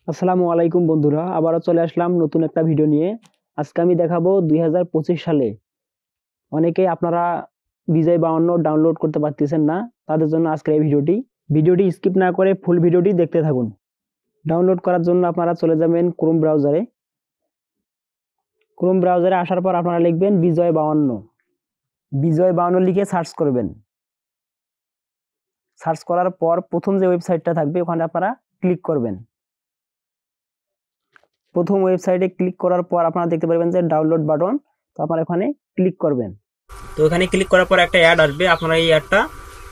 আসসালামু আলাইকুম বন্ধুরা, আবারও চলে আসলাম নতুন একটা ভিডিও নিয়ে। আজকে আমি দেখাবো 2025 সালে অনেকেই আপনারা বিজয় 52 ডাউনলোড করতে পারতেছেন না, তাদের জন্য আজকের এই ভিডিওটি স্কিপ না করে ফুল ভিডিওটি দেখতে থাকুন। ডাউনলোড করার জন্য আপনারা চলে যাবেন ক্রোম ব্রাউজারে আসার পর আপনারা লিখবেন বিজয় 52 লিখে সার্চ করবেন। সার্চ করার পর প্রথম যে ওয়েবসাইটটা থাকবে ওখানে আপনারা ক্লিক করবেন। প্রথম ওয়েবসাইটে ক্লিক করার পর আপনারা দেখতে পারবেন যে ডাউনলোড বাটন, তো আপনারা এখানে ক্লিক করবেন। তো এখানে ক্লিক করার পর একটা অ্যাড আসবে, আপনারা এই অ্যাডটা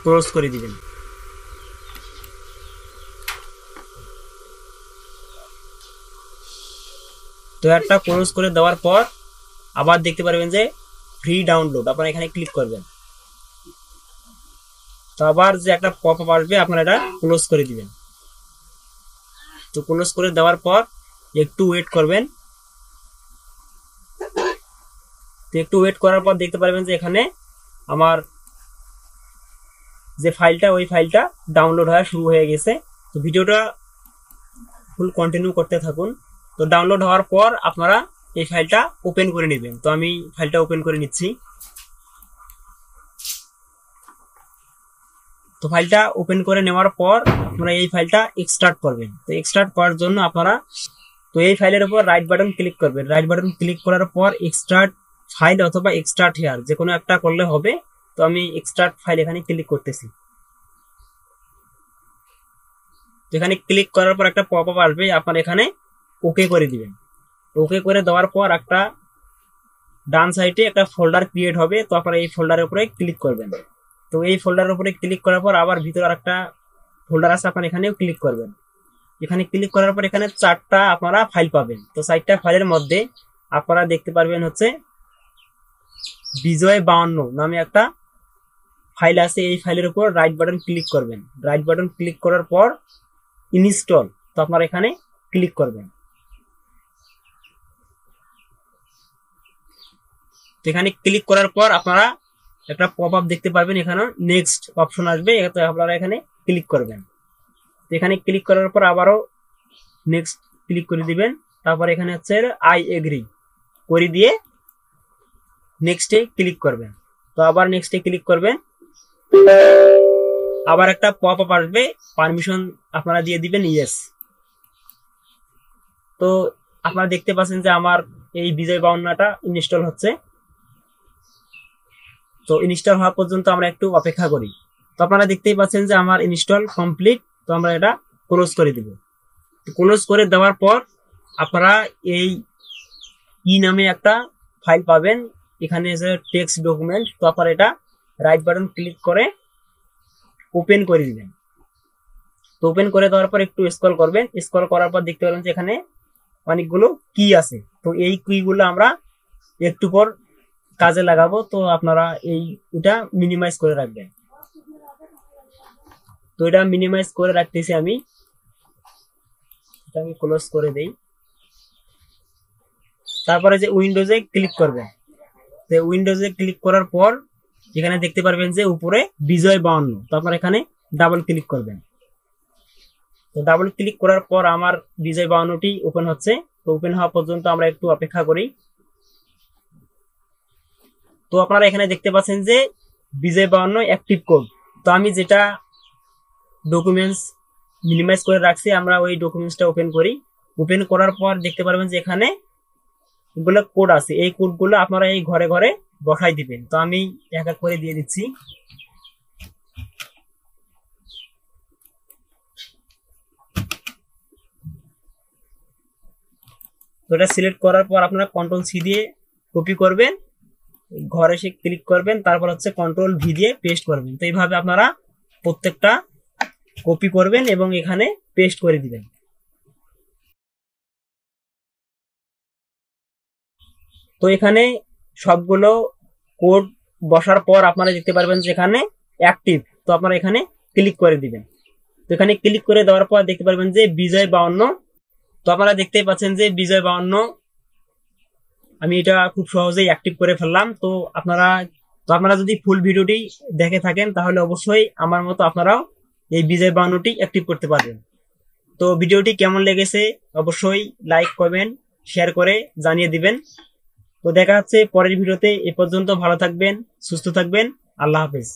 ক্লোজ করে দিবেন। তো অ্যাডটা ক্লোজ করে দেওয়ার পর আবার দেখতে পারবেন যে ফ্রি ডাউনলোড, আপনারা এখানে ক্লিক করবেন। তো আবার যে একটা পপ আপ আসবে, আপনারা এটা ক্লোজ করে দিবেন। তো ক্লোজ করে দেওয়ার পর একটু ওয়েট করবেন। তো একটু ওয়েট করার পর দেখতে পারবেন যে এখানে আমার যে ফাইলটা, ওই ফাইলটা ডাউনলোড হওয়া শুরু হয়ে গেছে। তো ভিডিওটা ফুল কন্টিনিউ করতে থাকুন। তো ডাউনলোড হওয়ার পর আপনারা এই ফাইলটা ওপেন করে নেবেন। তো আমি ফাইলটা ওপেন করে নিচ্ছি। তো ফাইলটা ওপেন করে নেওয়ার পর আপনারা এই ফাইলটা এক্সট্রাক্ট করবেন। তো এক্সট্রাক্ট করার জন্য আপনারা তো এই ফাইলের উপর রাইট বাটন ক্লিক করবেন। রাইট বাটন ক্লিক করার পর এক্সট্রাক্ট ফাইল অথবা এক্সট্রাক্ট হেয়ার যে কোনো একটা করলে হবে। তো আমি এক্সট্রাক্ট ফাইল এখানে ক্লিক করতেছি। তো এখানে ক্লিক করার পর একটা পপ আপ আসবে, আপনারা এখানে ওকে করে দিবেন। ওকে করে দেওয়ার পর একটা ডান সাইডে একটা ফোল্ডার ক্রিয়েট হবে। তো আপনারা এই ফোল্ডারের উপরে ক্লিক করবেন। তো এই ফোল্ডারের উপরে ক্লিক করার পর আবার ভিতরে আরেকটা ফোল্ডার আছে, আপনারা এখানেও ক্লিক করবেন। এখানে ক্লিক করার পর এখানে 4টা আপনারা ফাইল পাবেন। তো 4টা ফাইলের মধ্যে আপনারা দেখতে পারবেন হচ্ছে বিজয় 52 নামে একটা ফাইল আছে। এই ফাইলের উপর রাইট বাটন ক্লিক করবেন। রাইট বাটন ক্লিক করার পর ইনস্টল, তো আপনারা এখানে ক্লিক করবেন। তো এখানে ক্লিক করার পর আপনারা একটা পপ আপ দেখতে পারবেন, এখানে নেক্সট অপশন আসবে, তো আপনারা এখানে ক্লিক করবেন। তো এখানে ক্লিক করার পর আবারও নেক্সট ক্লিক করে দিবেন। তারপর এখানে হচ্ছে আই এগ্রি করে দিয়ে নেক্সটে ক্লিক করবেন। তো আবার নেক্সটে ক্লিক করবেন। আবার একটা পপ আপ আসবে, পারমিশন আপনারা দিয়ে দিবেন ইয়েস। তো আপনারা দেখতে পাচ্ছেন যে আমার এই বিজয় 52টা ইনস্টল হচ্ছে। তো ইনস্টল হওয়া পর্যন্ত আমরা একটু অপেক্ষা করি। তো আপনারা দেখতেই পাচ্ছেন যে আমার ইনস্টল কমপ্লিট। তো আমরা এটা ক্লোজ করে দিব। ক্লোজ করে দেওয়ার পর আপনারা এই নামে একটা ফাইল পাবেন, এখানে যে টেক্সট ডকুমেন্ট। তো আপনারা এটা রাইট বাটন ক্লিক করে ওপেন করে দিবেন। তো ওপেন করে দেওয়ার পর একটু স্ক্রল করবেন। স্ক্রল করার পর দেখতে পাবেন যে এখানে অনেকগুলো কি আছে। তো এই কিগুলো আমরা একটু পর কাজে লাগাবো। তো আপনারা এটা মিনিমাইজ করে রাখবেন। তো এটা মিনিমাইজ করে রাখতেছি আমি। এটা আমি ক্লোজ করে দেই। তারপরে যে উইন্ডোজে ক্লিক করবেন। তো উইন্ডোজে ক্লিক করার পর এখানে দেখতে পারবেন যে উপরে বিজয় 52। তো আপনারা এখানে ডাবল ক্লিক করবেন। তো ডাবল ক্লিক করার পর আমার বিজয় 52টি ওপেন হচ্ছে। তো ওপেন হওয়া পর্যন্ত আমরা একটু অপেক্ষা করি। তো আপনারা এখানে দেখতে পাচ্ছেন যে বিজয় 52 অ্যাক্টিভ কোড। তো আমি যেটা ডকুমেন্টস মিনিমাইজ করে রাখছি, আমরা ওই ডকুমেন্টসটা ওপেন করি। ওপেন করার পর দেখতে পারবেন যে এখানে এগুলো কোড আছে। এই কোডগুলো আপনারা এই ঘরে ঘরে বসাই দিবেন। তো আমি এক এক করে দিয়ে দিচ্ছি। তো এটা সিলেক্ট করার পর আপনারা কন্ট্রোল সি দিয়ে কপি করবেন, ঘরে এসে ক্লিক করবেন, তারপর হচ্ছে কন্ট্রোল ভি দিয়ে পেস্ট করবেন। তো এইভাবে আপনারা প্রত্যেকটা কপি করবেন এবং এখানে পেস্ট করে দিবেন। তো এখানে সবগুলো কোড বসার পর আপনারা দেখতে পারবেন যে এখানে অ্যাক্টিভ। তো আপনারা এখানে ক্লিক করে দিবেন। তো এখানে ক্লিক করে দেওয়ার পর দেখতে পারবেন যে বিজয় 52। তো আপনারা দেখতেই পাচ্ছেন যে বিজয় 52 আমি এটা খুব সহজেই অ্যাক্টিভ করে ফেললাম। তো আপনারা যদি ফুল ভিডিওটি দেখে থাকেন তাহলে অবশ্যই আমার মতো আপনারাও এই বিজয় 52টি অ্যাক্টিভ করতে পারবেন। তো ভিডিওটি কেমন লেগেছে অবশ্যই লাইক কমেন্ট শেয়ার করে জানিয়ে দিবেন। তো দেখা হচ্ছে পরের ভিডিওতে। এ পর্যন্ত ভালো থাকবেন, সুস্থ থাকবেন। আল্লাহ হাফেজ।